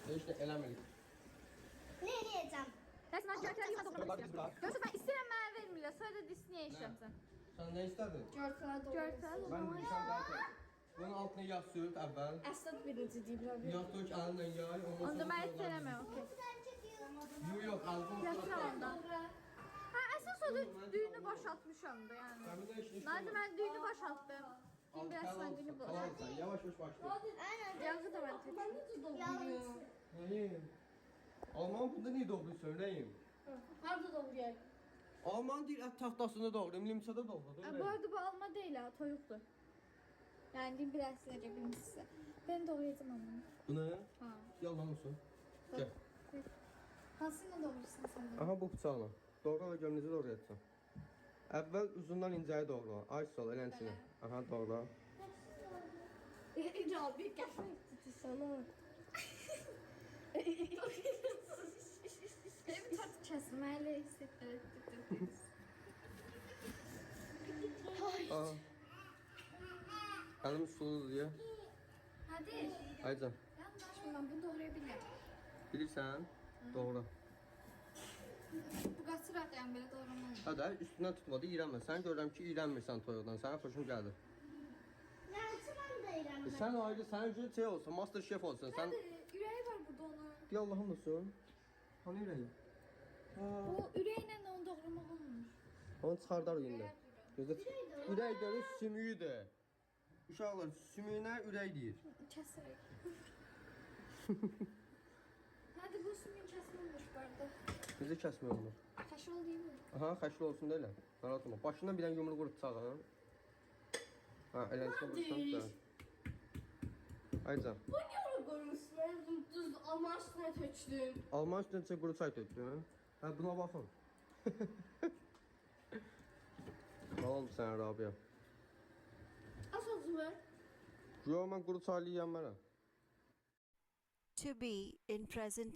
Heç nə eləmirik. Ne yiyeceğim? Resmen görkəli yox doğramaq istəyirəm. Görsə mən istəyirəm mənə vermirlər. Sonra da Disney işləmsən. Sən nə istədin? Görsel doğru. Görkəl o Mən zaman. nişan dağıtım. Bunun altına yağ sürüb əvvəl. Əsad birinci deyib abi. Yağ dök əlinlə yay. Onda mən heç eləməm, okey. Yox, əlinə Yatıram onda. Ha, əsas o da düyünü boşaltmışam da yəni. Naci mən düyünü boşaltdım. Şimdi biraz sonra düyünü boşaltdım. Yavaş yavaş başla. Aynen. Yağı da ben tek. Yalnız. Neyim? Alman bunda niye doğruyorsun neyim? Harda doğrayayım? Alman değil et tahtasında doğrayayım, limsada doğradım. Bu arada bu alma değil ha, toyuktu. Yani diyeyim biraz silecek birincisi. Ben doğrayacağım onu. Bu ne? Ha. Yalan olsun. Gel. Hansıyla doğrayırsın sen de? Aha bu bıçaqla. Doğra ve gömleci doğrayacağım. Əvvəl uzundan incəyə doğra. Ay sol elənsini. Aha doğra. Abi geçmek tuttu sana. Bir tat kəsməli hissettirdik. Aha. Əlim suludur deyə. Hadi. Aycan. Şimdi ben bunu doğrayabilirim. Bilirsən? Doğra. Bu qaçı rahat yani böyle doğramalıyım. Hadi üstündən tutmadı, iyrənmə. Sən görürəm ki, iyrənmirsən toyuqdan. Sənə xoşun gəlir. Yansıman da İrem. Sən ayrı, sənin üçün şey olsun, master chef olsun. Sən Yüreği var burada onun. deyə Allahım olsun. Hani ürəyi? O üreğiyle onu doğramaq olmuş. Onu çıxardar indi. Gözdə ürək deyil, sümüyüdür. Uşaqlar sümüyünə ürək deyir. Kəsərək. Hadi bu sümüyün kəsilmiş bu arada. Bizi kəsmək olur. Kaşol değil mi? Aha, xəşli olsun da elə. Narahat olma. Başından bir dənə yumruq vurub bıçağı. Ha, eləncə vursan da. Aycan. Bu niye öyle koymuşsun? Düz ama üstüne töçtün. Alman üstünə quru çay tökdün. Hə, buna baxın. Nə oldu sənə Rabia? Asıl ver. Yox, mən quru çaylı yiyənmərəm. To be in present